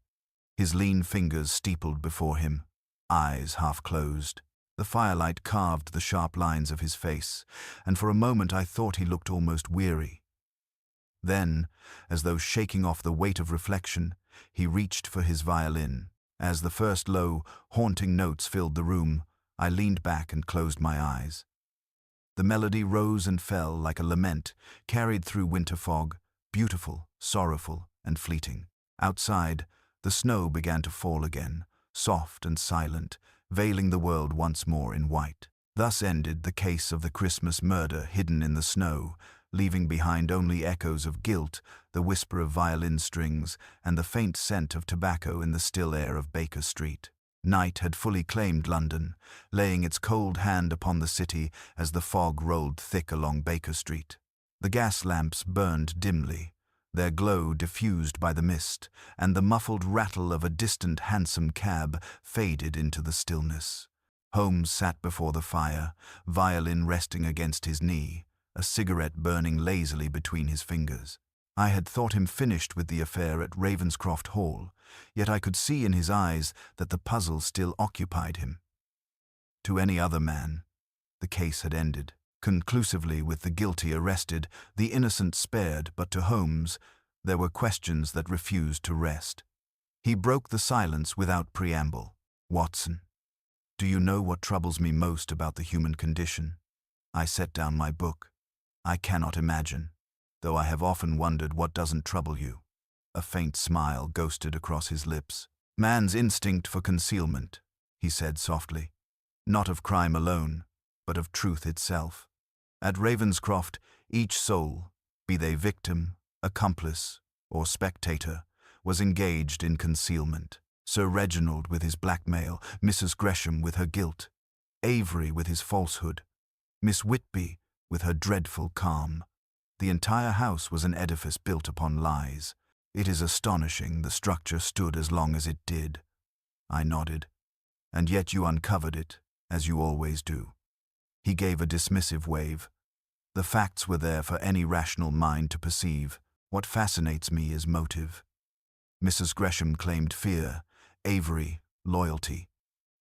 his lean fingers steepled before him, eyes half closed. The firelight carved the sharp lines of his face, and for a moment I thought he looked almost weary. Then, as though shaking off the weight of reflection, he reached for his violin. As the first low, haunting notes filled the room, I leaned back and closed my eyes. The melody rose and fell like a lament, carried through winter fog, beautiful, sorrowful, and fleeting. Outside, the snow began to fall again, soft and silent, veiling the world once more in white. Thus ended the case of the Christmas murder hidden in the snow, leaving behind only echoes of guilt, the whisper of violin strings, and the faint scent of tobacco in the still air of Baker Street. Night had fully claimed London, laying its cold hand upon the city as the fog rolled thick along Baker Street. The gas lamps burned dimly, their glow diffused by the mist, and the muffled rattle of a distant hansom cab faded into the stillness. Holmes sat before the fire, violin resting against his knee, a cigarette burning lazily between his fingers. I had thought him finished with the affair at Ravenscroft Hall, yet I could see in his eyes that the puzzle still occupied him. To any other man, the case had ended, conclusively with the guilty arrested, the innocent spared, but to Holmes, there were questions that refused to rest. He broke the silence without preamble. Watson, do you know what troubles me most about the human condition? I set down my book. I cannot imagine, though I have often wondered what doesn't trouble you. A faint smile ghosted across his lips. Man's instinct for concealment, he said softly. Not of crime alone, but of truth itself. At Ravenscroft, each soul, be they victim, accomplice, or spectator, was engaged in concealment. Sir Reginald with his blackmail, Mrs. Gresham with her guilt, Avery with his falsehood, Miss Whitby with her dreadful calm. The entire house was an edifice built upon lies. It is astonishing the structure stood as long as it did. I nodded. And yet you uncovered it, as you always do. He gave a dismissive wave. The facts were there for any rational mind to perceive. What fascinates me is motive. Mrs. Gresham claimed fear, Avery, loyalty.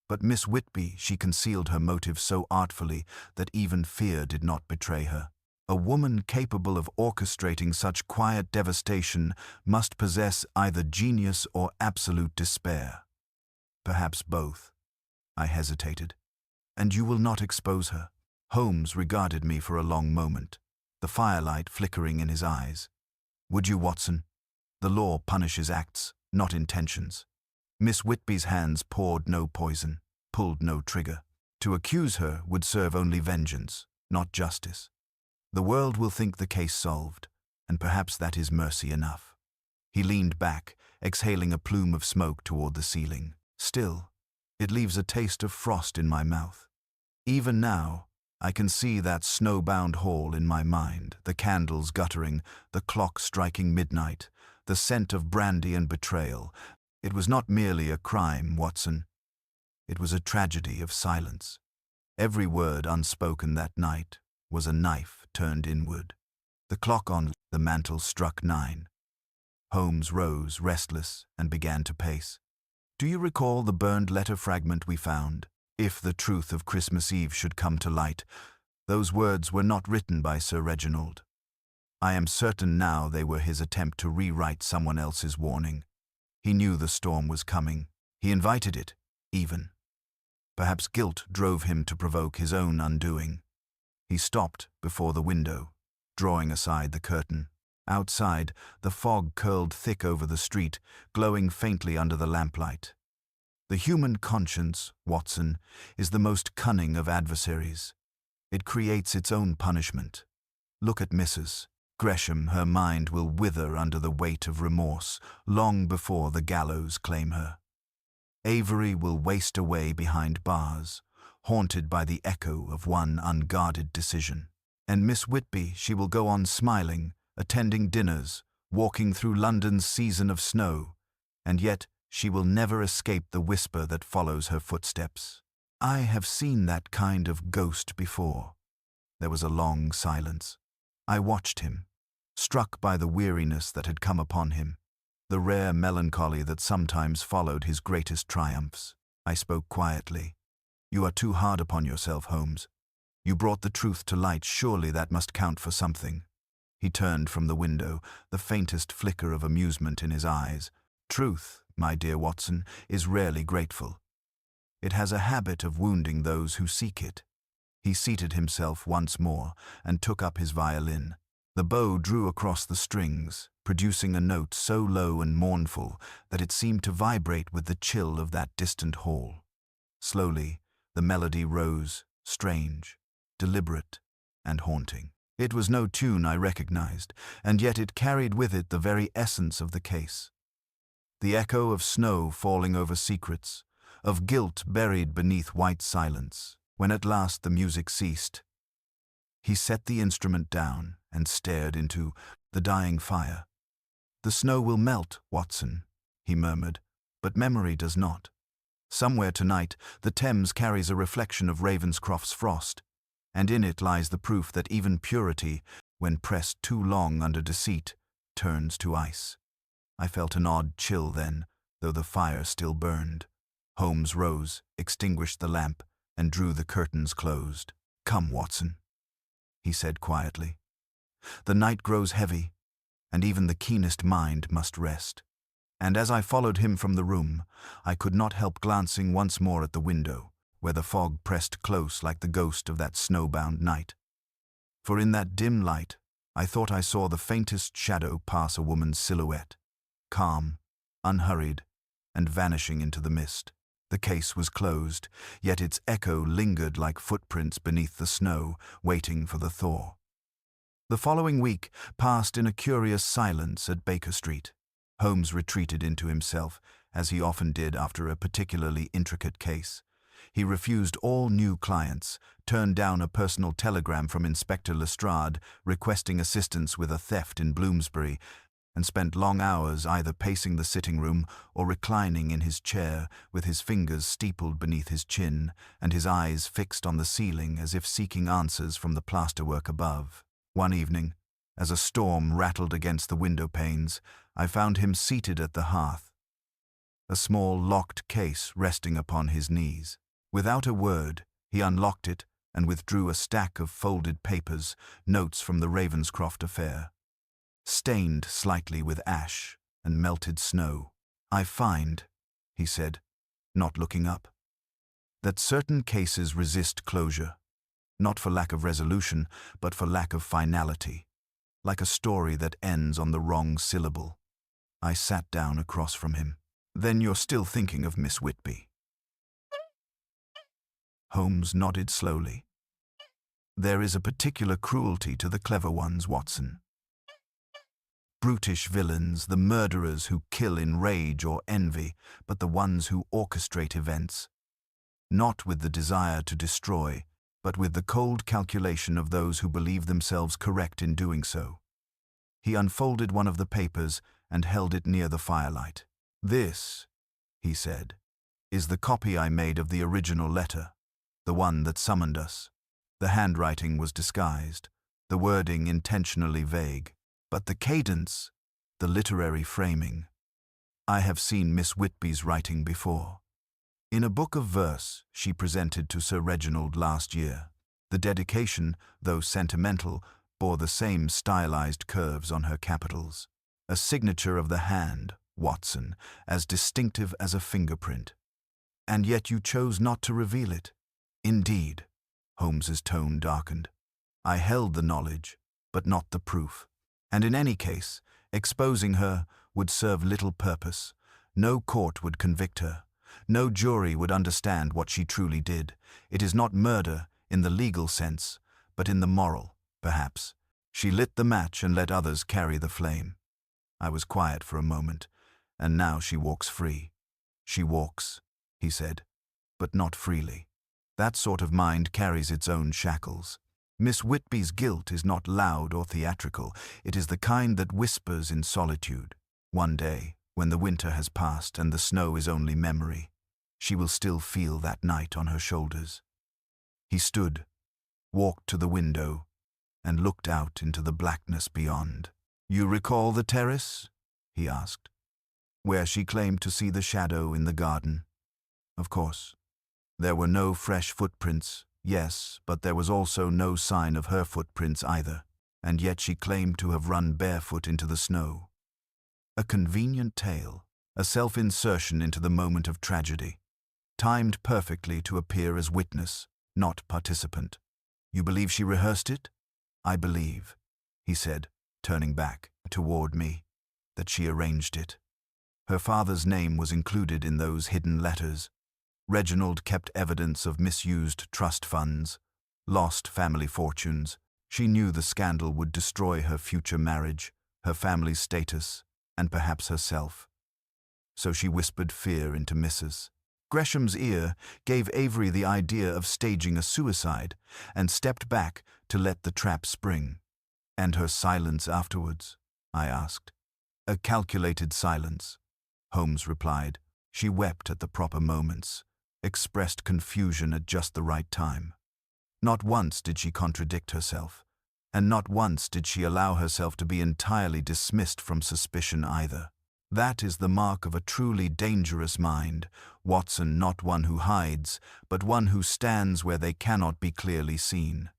But Miss Whitby, she concealed her motive so artfully that even fear did not betray her. A woman capable of orchestrating such quiet devastation must possess either genius or absolute despair. Perhaps both. I hesitated. And you will not expose her? Holmes regarded me for a long moment, the firelight flickering in his eyes. Would you, Watson? The law punishes acts, not intentions. Miss Whitby's hands poured no poison, pulled no trigger. To accuse her would serve only vengeance, not justice. The world will think the case solved, and perhaps that is mercy enough. He leaned back, exhaling a plume of smoke toward the ceiling. Still, it leaves a taste of frost in my mouth. Even now, I can see that snowbound hall in my mind, the candles guttering, the clock striking midnight, the scent of brandy and betrayal. It was not merely a crime, Watson. It was a tragedy of silence. Every word unspoken that night was a knife turned inward. The clock on the mantel struck 9. Holmes rose, restless, and began to pace. Do you recall the burned letter fragment we found? If the truth of Christmas Eve should come to light, those words were not written by Sir Reginald. I am certain now they were his attempt to rewrite someone else's warning. He knew the storm was coming. He invited it, even. Perhaps guilt drove him to provoke his own undoing. He stopped before the window, drawing aside the curtain. Outside, the fog curled thick over the street, glowing faintly under the lamplight. The human conscience, Watson, is the most cunning of adversaries. It creates its own punishment. Look at Mrs. Gresham. Her mind will wither under the weight of remorse long before the gallows claim her. Avery will waste away behind bars, haunted by the echo of one unguarded decision. And Miss Whitby, she will go on smiling, attending dinners, walking through London's season of snow, and yet she will never escape the whisper that follows her footsteps. I have seen that kind of ghost before. There was a long silence. I watched him, struck by the weariness that had come upon him, the rare melancholy that sometimes followed his greatest triumphs. I spoke quietly. You are too hard upon yourself, Holmes. You brought the truth to light. Surely that must count for something. He turned from the window, the faintest flicker of amusement in his eyes. Truth, my dear Watson, is rarely grateful. It has a habit of wounding those who seek it. He seated himself once more and took up his violin. The bow drew across the strings, producing a note so low and mournful that it seemed to vibrate with the chill of that distant hall. Slowly, the melody rose, strange, deliberate, and haunting. It was no tune I recognized, and yet it carried with it the very essence of the case. The echo of snow falling over secrets, of guilt buried beneath white silence. When at last the music ceased, he set the instrument down and stared into the dying fire. The snow will melt, Watson, he murmured, but memory does not. Somewhere tonight, the Thames carries a reflection of Ravenscroft's frost, and in it lies the proof that even purity, when pressed too long under deceit, turns to ice. I felt an odd chill then, though the fire still burned. Holmes rose, extinguished the lamp, and drew the curtains closed. Come, Watson, he said quietly. The night grows heavy, and even the keenest mind must rest. And as I followed him from the room, I could not help glancing once more at the window, where the fog pressed close like the ghost of that snowbound night. For in that dim light, I thought I saw the faintest shadow pass a woman's silhouette, calm, unhurried, and vanishing into the mist. The case was closed, yet its echo lingered like footprints beneath the snow, waiting for the thaw. The following week passed in a curious silence at Baker Street. Holmes retreated into himself, as he often did after a particularly intricate case. He refused all new clients, turned down a personal telegram from Inspector Lestrade requesting assistance with a theft in Bloomsbury, and spent long hours either pacing the sitting room or reclining in his chair with his fingers steepled beneath his chin and his eyes fixed on the ceiling as if seeking answers from the plasterwork above. One evening, as a storm rattled against the window panes, I found him seated at the hearth, a small locked case resting upon his knees. Without a word, he unlocked it and withdrew a stack of folded papers, notes from the Ravenscroft affair, stained slightly with ash and melted snow. I find, he said, not looking up, that certain cases resist closure, not for lack of resolution, but for lack of finality, like a story that ends on the wrong syllable. I sat down across from him. Then you're still thinking of Miss Whitby? Holmes nodded slowly. There is a particular cruelty to the clever ones, Watson. Brutish villains, the murderers who kill in rage or envy, but the ones who orchestrate events, not with the desire to destroy, but with the cold calculation of those who believe themselves correct in doing so. He unfolded one of the papers and held it near the firelight. "This," he said, "is the copy I made of the original letter, the one that summoned us." The handwriting was disguised, the wording intentionally vague, but the cadence, the literary framing. I have seen Miss Whitby's writing before. In a book of verse she presented to Sir Reginald last year. The dedication, though sentimental, bore the same stylized curves on her capitals. A signature of the hand, Watson, as distinctive as a fingerprint. And yet you chose not to reveal it. Indeed. Holmes's tone darkened. I held the knowledge, but not the proof. And in any case, exposing her would serve little purpose. No court would convict her. No jury would understand what she truly did. It is not murder in the legal sense, but in the moral, perhaps. She lit the match and let others carry the flame. I was quiet for a moment, and now she walks free. She walks, he said, but not freely. That sort of mind carries its own shackles. Miss Whitby's guilt is not loud or theatrical. It is the kind that whispers in solitude. One day, when the winter has passed and the snow is only memory, she will still feel that night on her shoulders. He stood, walked to the window, and looked out into the blackness beyond. "You recall the terrace?" he asked. "Where she claimed to see the shadow in the garden?" Of course. There were no fresh footprints, yes, but there was also no sign of her footprints either, and yet she claimed to have run barefoot into the snow. A convenient tale, a self-insertion into the moment of tragedy, timed perfectly to appear as witness, not participant. "You believe she rehearsed it?" "I believe," he said, turning back toward me, "that she arranged it. Her father's name was included in those hidden letters. Reginald kept evidence of misused trust funds, lost family fortunes. She knew the scandal would destroy her future marriage, her family's status, and perhaps herself. So she whispered fear into Mrs. Gresham's ear, gave Avery the idea of staging a suicide, and stepped back to let the trap spring. "And her silence afterwards?" I asked. "A calculated silence," Holmes replied. "She wept at the proper moments, expressed confusion at just the right time. Not once did she contradict herself, and not once did she allow herself to be entirely dismissed from suspicion either. That is the mark of a truly dangerous mind, Watson, not one who hides, but one who stands where they cannot be clearly seen."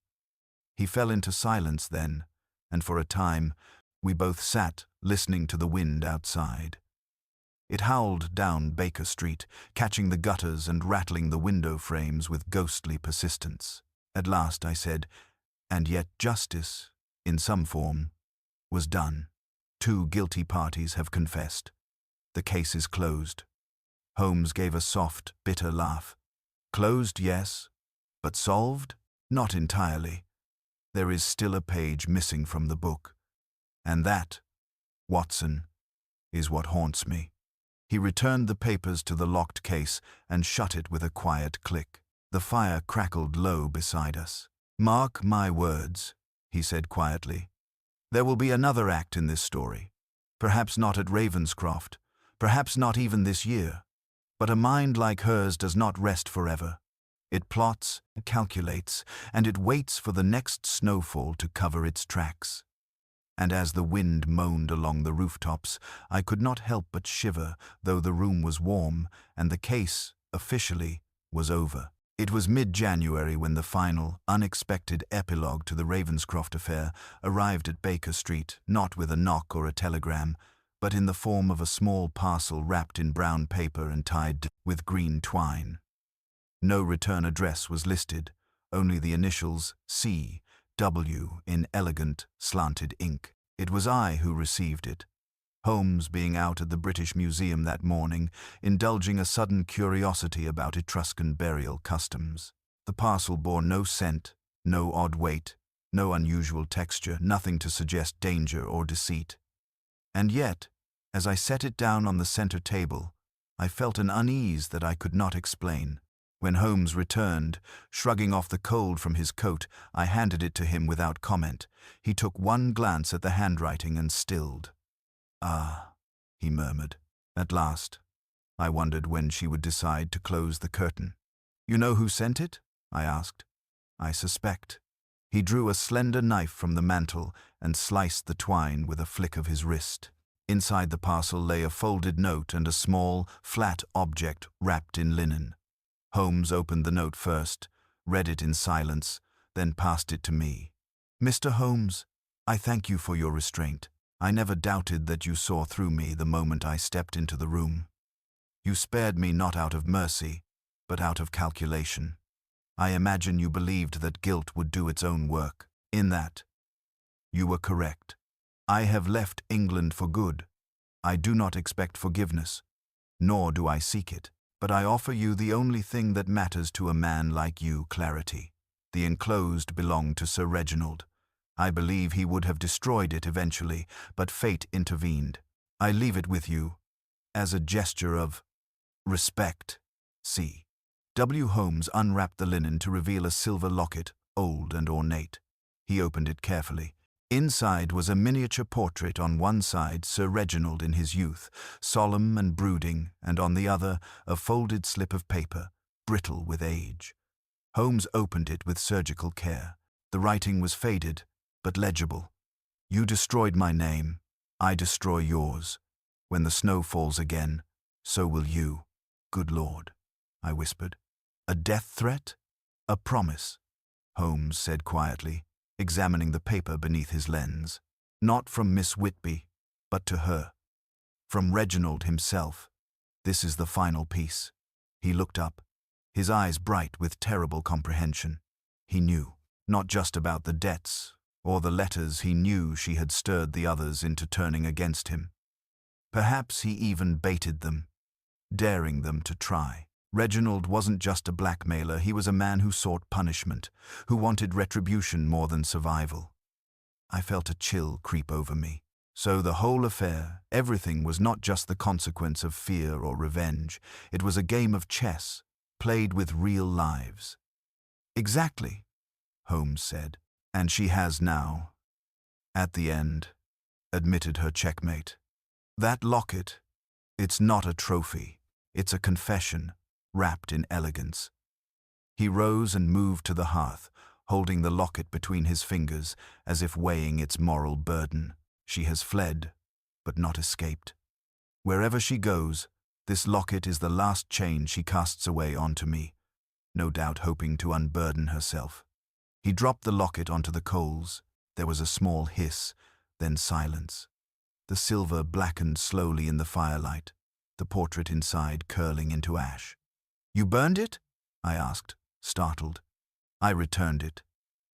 He fell into silence then, and for a time we both sat listening to the wind outside. It howled down Baker Street, catching the gutters and rattling the window frames with ghostly persistence. At last I said, "And yet justice, in some form, was done. 2 guilty parties have confessed. The case is closed." Holmes gave a soft, bitter laugh. "Closed, yes, but solved? Not entirely. There is still a page missing from the book. And that, Watson, is what haunts me." He returned the papers to the locked case and shut it with a quiet click. The fire crackled low beside us. "Mark my words," he said quietly. "There will be another act in this story. Perhaps not at Ravenscroft, perhaps not even this year. But a mind like hers does not rest forever. It plots, calculates, and it waits for the next snowfall to cover its tracks." And as the wind moaned along the rooftops, I could not help but shiver, though the room was warm, and the case, officially, was over. It was mid-January when the final, unexpected epilogue to the Ravenscroft affair arrived at Baker Street, not with a knock or a telegram, but in the form of a small parcel wrapped in brown paper and tied with green twine. No return address was listed, only the initials C.W. in elegant, slanted ink. It was I who received it, Holmes being out at the British Museum that morning, indulging a sudden curiosity about Etruscan burial customs. The parcel bore no scent, No odd weight, no unusual texture, nothing to suggest danger or deceit. And yet, as I set it down on the center table, I felt an unease that I could not explain. When Holmes returned, shrugging off the cold from his coat, I handed it to him without comment. He took one glance at the handwriting and stilled. "Ah," he murmured. "At last." I wondered when she would decide to close the curtain. "You know who sent it?" I asked. "I suspect." He drew a slender knife from the mantel and sliced the twine with a flick of his wrist. Inside the parcel lay a folded note and a small, flat object wrapped in linen. Holmes opened the note first, read it in silence, then passed it to me. "Mr. Holmes, I thank you for your restraint. I never doubted that you saw through me the moment I stepped into the room. You spared me not out of mercy, but out of calculation. I imagine you believed that guilt would do its own work. In that, you were correct. I have left England for good. I do not expect forgiveness, nor do I seek it. But I offer you the only thing that matters to a man like you, clarity. The enclosed belonged to Sir Reginald. I believe he would have destroyed it eventually, but fate intervened. I leave it with you, as a gesture of respect. C. W. Holmes unwrapped the linen to reveal a silver locket, old and ornate. He opened it carefully. Inside was a miniature portrait, on one side Sir Reginald in his youth, solemn and brooding, and on the other a folded slip of paper, brittle with age. Holmes opened it with surgical care. The writing was faded, but legible. "You destroyed my name, I destroy yours. When the snow falls again, so will you. Good Lord," I whispered. "A death threat? A promise?" Holmes said quietly, examining the paper beneath his lens. "Not from Miss Whitby, but to her. From Reginald himself. This is the final piece." He looked up, his eyes bright with terrible comprehension. He knew, not just about the debts or the letters. He knew she had stirred the others into turning against him. Perhaps he even baited them, daring them to try. Reginald wasn't just a blackmailer, he was a man who sought punishment, who wanted retribution more than survival. I felt a chill creep over me. So the whole affair, everything, was not just the consequence of fear or revenge. It was a game of chess, played with real lives. "Exactly," Holmes said. "And she has now, at the end, admitted her checkmate. That locket, it's not a trophy, it's a confession, wrapped in elegance." He rose and moved to the hearth, holding the locket between his fingers, as if weighing its moral burden. "She has fled, but not escaped. Wherever she goes, this locket is the last chain she casts away onto me, no doubt hoping to unburden herself." He dropped the locket onto the coals. There was a small hiss, then silence. The silver blackened slowly in the firelight, the portrait inside curling into ash. "You burned it?" I asked, startled. "I returned it,"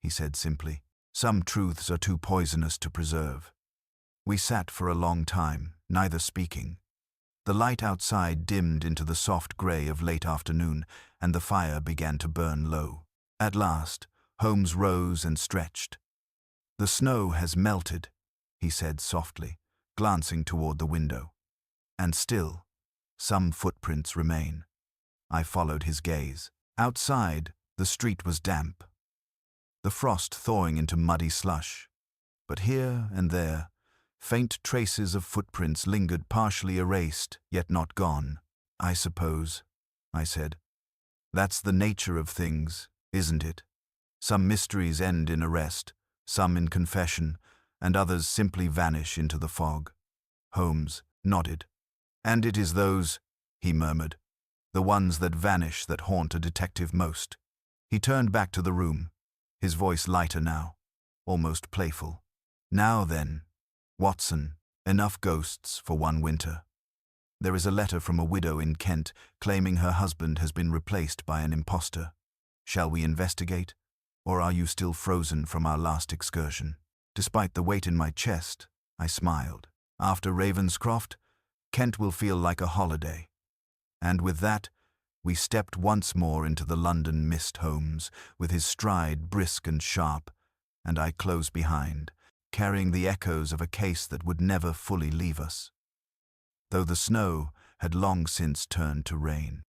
he said simply. "Some truths are too poisonous to preserve." We sat for a long time, neither speaking. The light outside dimmed into the soft grey of late afternoon, and the fire began to burn low. At last, Holmes rose and stretched. "The snow has melted," he said softly, glancing toward the window. "And still, some footprints remain." I followed his gaze. Outside, the street was damp, the frost thawing into muddy slush. But here and there, faint traces of footprints lingered, partially erased, yet not gone. "I suppose," I said. "That's the nature of things, isn't it? Some mysteries end in arrest, some in confession, and others simply vanish into the fog." Holmes nodded. "And it is those," he murmured, "the ones that vanish that haunt a detective most." He turned back to the room, his voice lighter now, almost playful. "Now then, Watson, enough ghosts for one winter. There is a letter from a widow in Kent claiming her husband has been replaced by an impostor. Shall we investigate, or are you still frozen from our last excursion?" Despite the weight in my chest, I smiled. "After Ravenscroft, Kent will feel like a holiday. And with that, We stepped once more into the London mist, Holmes, with his stride brisk and sharp, and I close behind, carrying the echoes of a case that would never fully leave us, though the snow had long since turned to rain.